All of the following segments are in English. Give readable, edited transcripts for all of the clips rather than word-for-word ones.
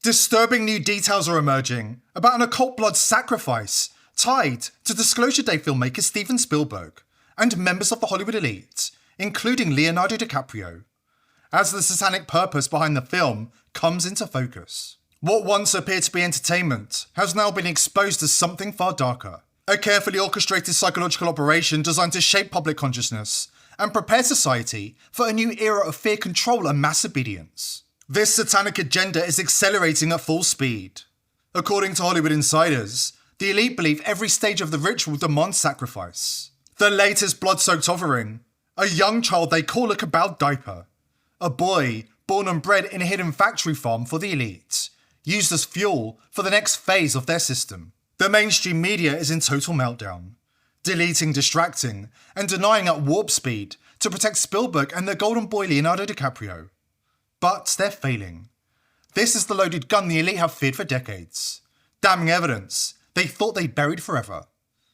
Disturbing new details are emerging about an occult blood sacrifice tied to Disclosure Day filmmaker Steven Spielberg and members of the Hollywood elite, including Leonardo DiCaprio, as the satanic purpose behind the film comes into focus. What once appeared to be entertainment has now been exposed as something far darker. A carefully orchestrated psychological operation designed to shape public consciousness and prepare society for a new era of fear, control, and mass obedience. This satanic agenda is accelerating at full speed. According to Hollywood insiders, the elite believe every stage of the ritual demands sacrifice. The latest blood-soaked offering, a young child they call a cabal diaper, a boy born and bred in a hidden factory farm for the elite, used as fuel for the next phase of their system. The mainstream media is in total meltdown, deleting, distracting, and denying at warp speed to protect Spielberg and their golden boy Leonardo DiCaprio. But they're failing. This is the loaded gun the elite have feared for decades. Damning evidence they thought they buried forever.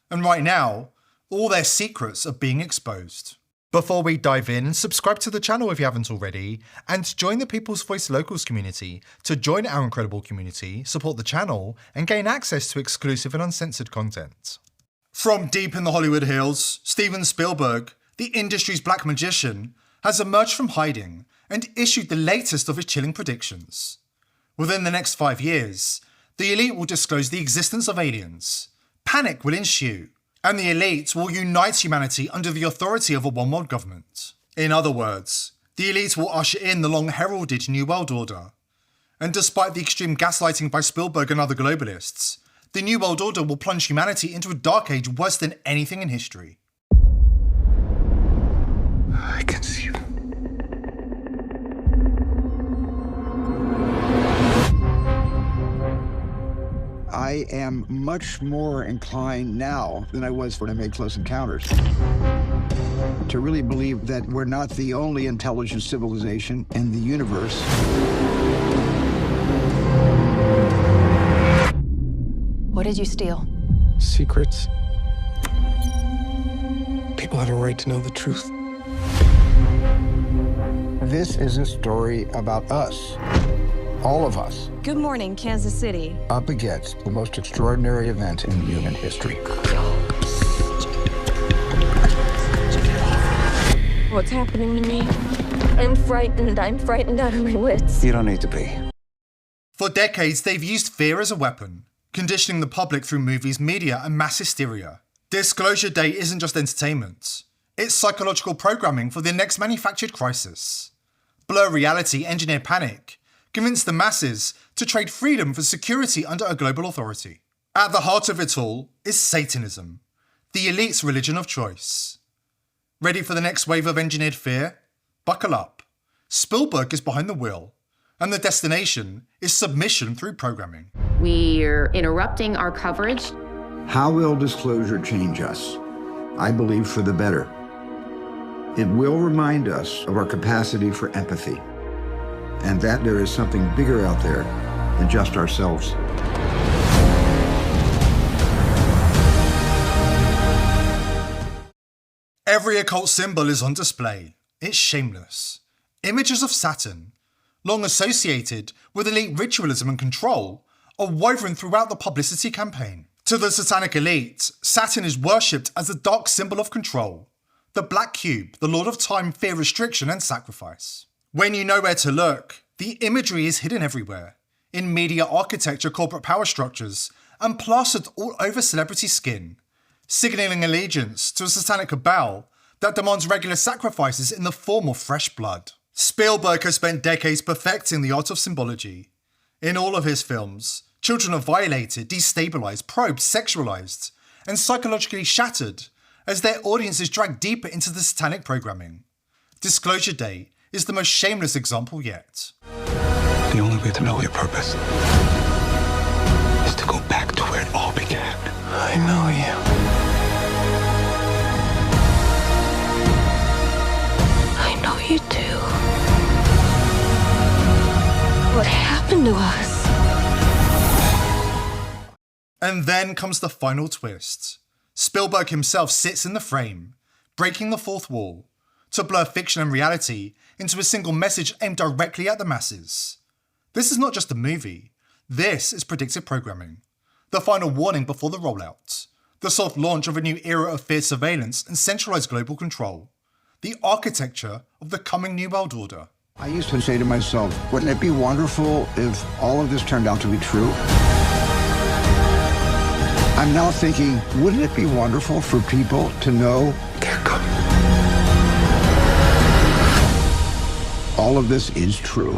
And right now, all their secrets are being exposed. Before we dive in, subscribe to the channel if you haven't already, and join the People's Voice Locals community to join our incredible community, support the channel, and gain access to exclusive and uncensored content. From deep in the Hollywood hills, Steven Spielberg, the industry's black magician, has emerged from hiding and issued the latest of his chilling predictions. Within the next 5 years, the elite will disclose the existence of aliens, panic will ensue, and the elite will unite humanity under the authority of a one-world government. In other words, the elite will usher in the long-heralded New World Order. And despite the extreme gaslighting by Spielberg and other globalists, the New World Order will plunge humanity into a dark age worse than anything in history. I can see you. I am much more inclined now than I was when I made Close Encounters to really believe that we're not the only intelligent civilization in the universe. What did you steal? Secrets. People have a right to know the truth. This is a story about us. All of us. Good morning, Kansas City. Up against the most extraordinary event in human history. What's happening to me? I'm frightened out of my wits. You don't need to be. For decades, they've used fear as a weapon, conditioning the public through movies, media, and mass hysteria. Disclosure Day isn't just entertainment. It's psychological programming for the next manufactured crisis. Blur reality, engineer panic, convince the masses to trade freedom for security under a global authority. At the heart of it all is Satanism, the elite's religion of choice. Ready for the next wave of engineered fear? Buckle up. Spielberg is behind the wheel, and the destination is submission through programming. We're interrupting our coverage. How will disclosure change us? I believe for the better. It will remind us of our capacity for empathy, and that there is something bigger out there than just ourselves. Every occult symbol is on display. It's shameless. Images of Saturn, long associated with elite ritualism and control, are woven throughout the publicity campaign. To the satanic elite, Saturn is worshipped as the dark symbol of control, the black cube, the lord of time, fear, restriction, and sacrifice. When you know where to look, the imagery is hidden everywhere, in media architecture, corporate power structures, and plastered all over celebrity skin, signalling allegiance to a satanic cabal that demands regular sacrifices in the form of fresh blood. Spielberg has spent decades perfecting the art of symbology. In all of his films, children are violated, destabilized, probed, sexualized, and psychologically shattered as their audience is dragged deeper into the satanic programming. Disclosure Day is the most shameless example yet. The only way to know your purpose is to go back to where it all began. I know you. I know you do. What happened to us? And then comes the final twist. Spielberg himself sits in the frame, breaking the fourth wall, to blur fiction and reality into a single message aimed directly at the masses. This is not just a movie, This is predictive programming, the final warning before the rollout, the soft launch of a new era of fierce surveillance and centralized global control, the architecture of the coming New World Order. I used to say to myself, wouldn't it be wonderful if all of this turned out to be true? I'm now thinking, wouldn't it be wonderful for people to know They're coming. all of this is true?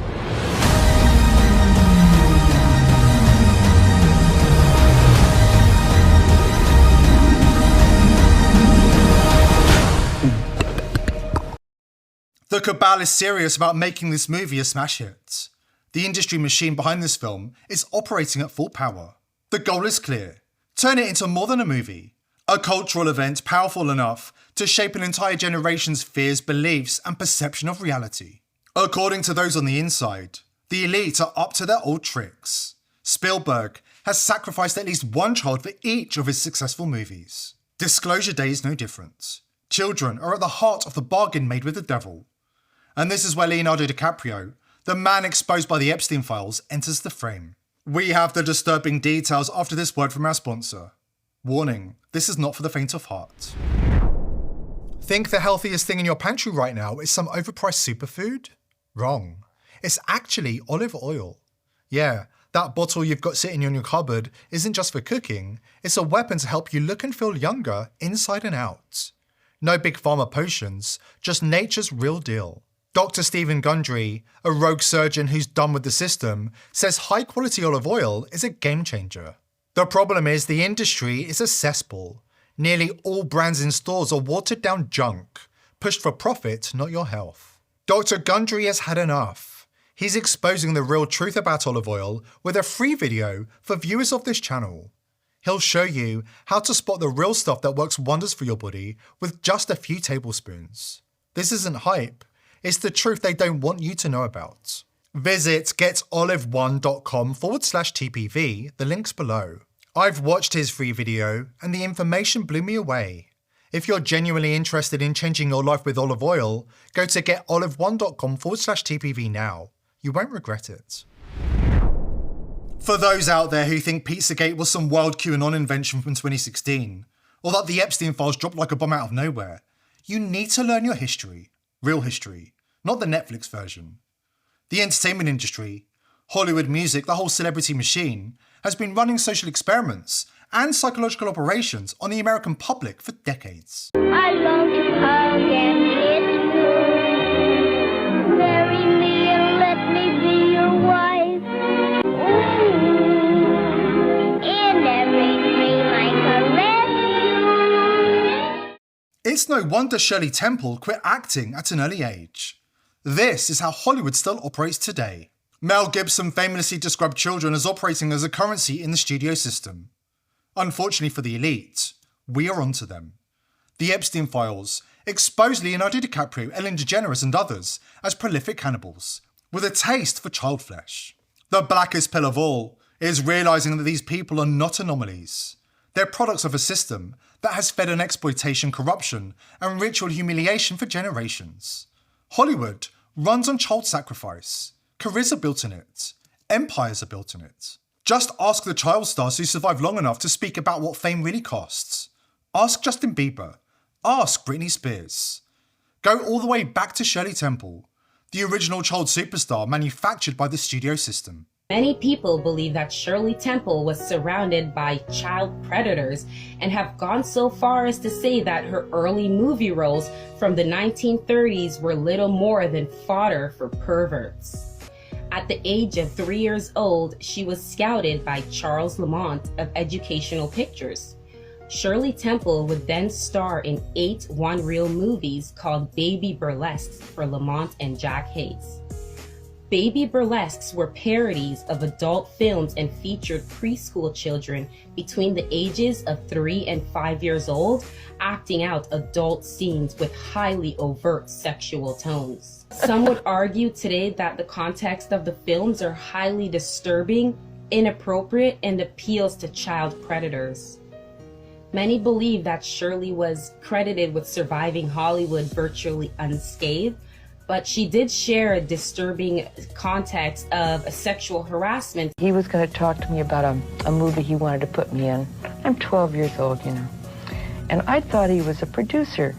The cabal is serious about making this movie a smash hit. The industry machine behind this film is operating at full power. The goal is clear. Turn it into more than a movie. A cultural event powerful enough to shape an entire generation's fears, beliefs, and perception of reality. According to those on the inside, the elite are up to their old tricks. Spielberg has sacrificed at least one child for each of his successful movies. Disclosure Day is no different. Children are at the heart of the bargain made with the devil. And this is where Leonardo DiCaprio, the man exposed by the Epstein files, enters the frame. We have the disturbing details after this word from our sponsor. Warning, this is not for the faint of heart. Think the healthiest thing in your pantry right now is some overpriced superfood? Wrong. It's actually olive oil. Yeah, that bottle you've got sitting in your cupboard isn't just for cooking, it's a weapon to help you look and feel younger inside and out. No big pharma potions, just nature's real deal. Dr. Stephen Gundry, a rogue surgeon who's done with the system, says high-quality olive oil is a game changer. The problem is the industry is a cesspool. Nearly all brands in stores are watered-down junk, pushed for profit, not your health. Dr. Gundry has had enough. He's exposing the real truth about olive oil with a free video for viewers of this channel. He'll show you how to spot the real stuff that works wonders for your body with just a few tablespoons. This isn't hype. It's the truth they don't want you to know about. Visit getolive1.com/TPV, the link's below. I've watched his free video and the information blew me away. If you're genuinely interested in changing your life with olive oil, go to getolive1.com/TPV now. You won't regret it. For those out there who think Pizzagate was some wild QAnon invention from 2016, or that the Epstein files dropped like a bomb out of nowhere, you need to learn your history. Real history, not the Netflix version. The entertainment industry, Hollywood music, the whole celebrity machine, has been running social experiments and psychological operations on the American public for decades. I love to hug and kiss you. Marry me and let me be your wife. Ooh, in every dream I caress you. It's no wonder Shirley Temple quit acting at an early age. This is how Hollywood still operates today. Mel Gibson famously described children as operating as a currency in the studio system. Unfortunately for the elite, we are onto them. The Epstein files exposed Leonardo DiCaprio, Ellen DeGeneres and others as prolific cannibals, with a taste for child flesh. The blackest pill of all is realizing that these people are not anomalies. They're products of a system that has fed on exploitation, corruption, and ritual humiliation for generations. Hollywood runs on child sacrifice. Careers are built in it. Empires are built in it. Just ask the child stars who survived long enough to speak about what fame really costs. Ask Justin Bieber. Ask Britney Spears. Go all the way back to Shirley Temple, the original child superstar manufactured by the studio system. Many people believe that Shirley Temple was surrounded by child predators and have gone so far as to say that her early movie roles from the 1930s were little more than fodder for perverts. At the age of 3 years old, she was scouted by Charles Lamont of Educational Pictures. Shirley Temple would then star in 8 one-reel movies called Baby Burlesques for Lamont and Jack Hayes. Baby Burlesques were parodies of adult films and featured preschool children between the ages of 3 and 5 years old, acting out adult scenes with highly overt sexual tones. Some would argue today that the context of the films are highly disturbing, inappropriate, and appeals to child predators. Many believe that Shirley was credited with surviving Hollywood virtually unscathed, but she did share a disturbing context of a sexual harassment. He was going to talk to me about a movie he wanted to put me in. I'm 12 years old, you know. And I thought he was a producer,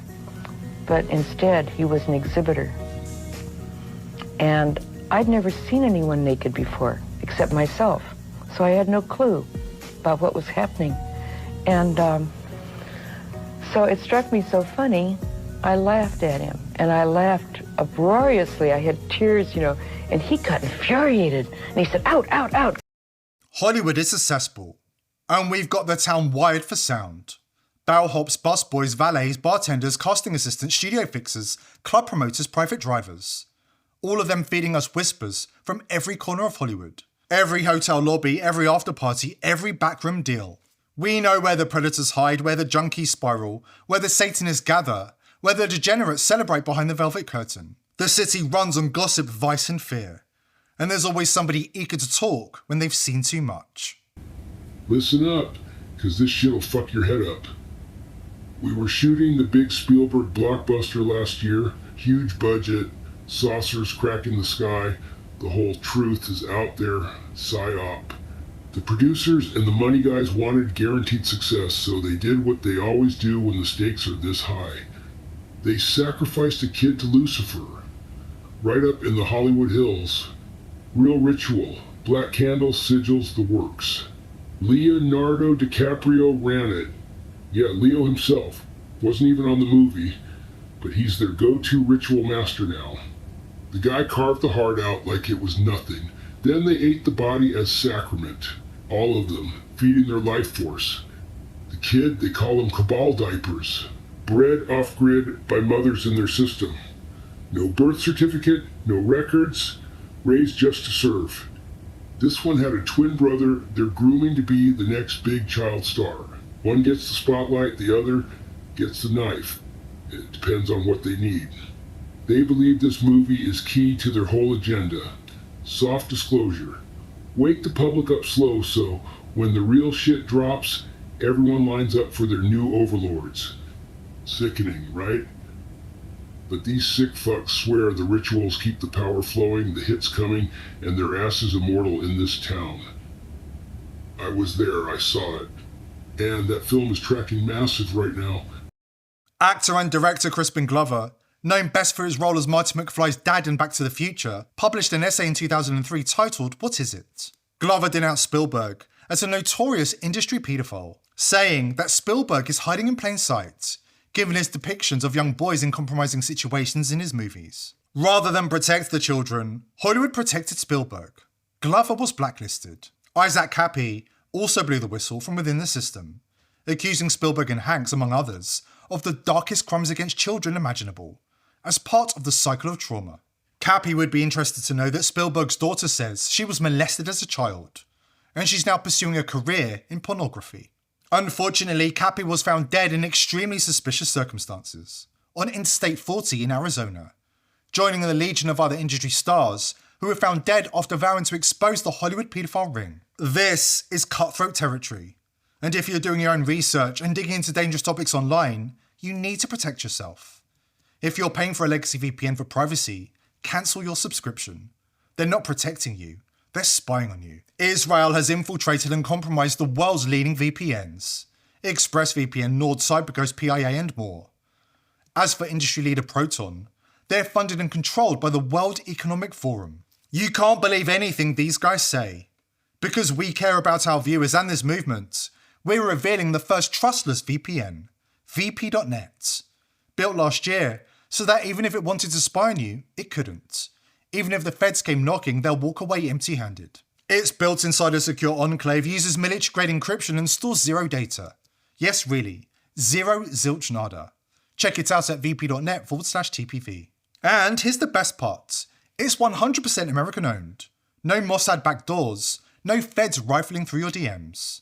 but instead he was an exhibitor. And I'd never seen anyone naked before, except myself. So I had no clue about what was happening. And so it struck me so funny, I laughed at him. And I laughed uproariously. I had tears, you know, and he got infuriated. And he said, out, out, out. Hollywood is a cesspool, and we've got the town wired for sound. Bellhops, busboys, valets, bartenders, casting assistants, studio fixers, club promoters, private drivers. All of them feeding us whispers from every corner of Hollywood. Every hotel lobby, every after party, every backroom deal. We know where the predators hide, where the junkies spiral, where the Satanists gather, where the degenerates celebrate behind the velvet curtain. The city runs on gossip, vice and fear. And there's always somebody eager to talk when they've seen too much. Listen up, because this shit'll fuck your head up. We were shooting the big Spielberg blockbuster last year, huge budget, saucers cracking the sky, the whole truth is out there, psyop. The producers and the money guys wanted guaranteed success, so they did what they always do when the stakes are this high. They sacrificed a kid to Lucifer, right up in the Hollywood Hills. Real ritual, black candles, sigils, the works. Leonardo DiCaprio ran it. Yeah, Leo himself. Wasn't even on the movie, but he's their go-to ritual master now. The guy carved the heart out like it was nothing. Then they ate the body as sacrament. All of them, feeding their life force. The kid, they call him cabal diapers. Bred off-grid by mothers in their system. No birth certificate, no records, raised just to serve. This one had a twin brother they're grooming to be the next big child star. One gets the spotlight, the other gets the knife. It depends on what they need. They believe this movie is key to their whole agenda. Soft disclosure. Wake the public up slow so when the real shit drops, everyone lines up for their new overlords. Sickening, right? But these sick fucks swear the rituals keep the power flowing, the hits coming, and their ass is immortal in this town. I was there, I saw it. And that film is tracking massive right now. Actor and director Crispin Glover, known best for his role as Marty McFly's dad in Back to the Future, published an essay in 2003 titled What Is It? Glover denounced Spielberg as a notorious industry paedophile, saying that Spielberg is hiding in plain sight, given his depictions of young boys in compromising situations in his movies. Rather than protect the children, Hollywood protected Spielberg. Glover was blacklisted. Isaac Cappy also blew the whistle from within the system, accusing Spielberg and Hanks, among others, of the darkest crimes against children imaginable, as part of the cycle of trauma. Cappy would be interested to know that Spielberg's daughter says she was molested as a child, and she's now pursuing a career in pornography. Unfortunately, Cappy was found dead in extremely suspicious circumstances, on Interstate 40 in Arizona, joining the legion of other industry stars who were found dead after vowing to expose the Hollywood paedophile ring. This is cutthroat territory, and if you're doing your own research and digging into dangerous topics online, you need to protect yourself. If you're paying for a legacy VPN for privacy, cancel your subscription. They're not protecting you, they're spying on you. Israel has infiltrated and compromised the world's leading VPNs. ExpressVPN, Nord, CyberGhost, PIA and more. As for industry leader Proton, they're funded and controlled by the World Economic Forum. You can't believe anything these guys say. Because we care about our viewers and this movement, we're revealing the first trustless VPN, VP.net. Built last year, so that even if it wanted to spy on you, it couldn't. Even if the feds came knocking, they'll walk away empty-handed. It's built inside a secure enclave, uses military-grade encryption and stores zero data. Yes, really, zero zilch nada. Check it out at vp.net/TPV. And here's the best part. It's 100% American-owned. No Mossad backdoors, no feds rifling through your DMs.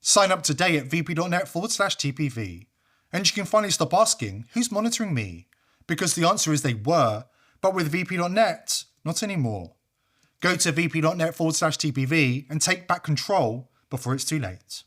Sign up today at vp.net/TPV. And you can finally stop asking, who's monitoring me? Because the answer is they were, but with vp.net, not anymore. Go to vp.net/TPV and take back control before it's too late.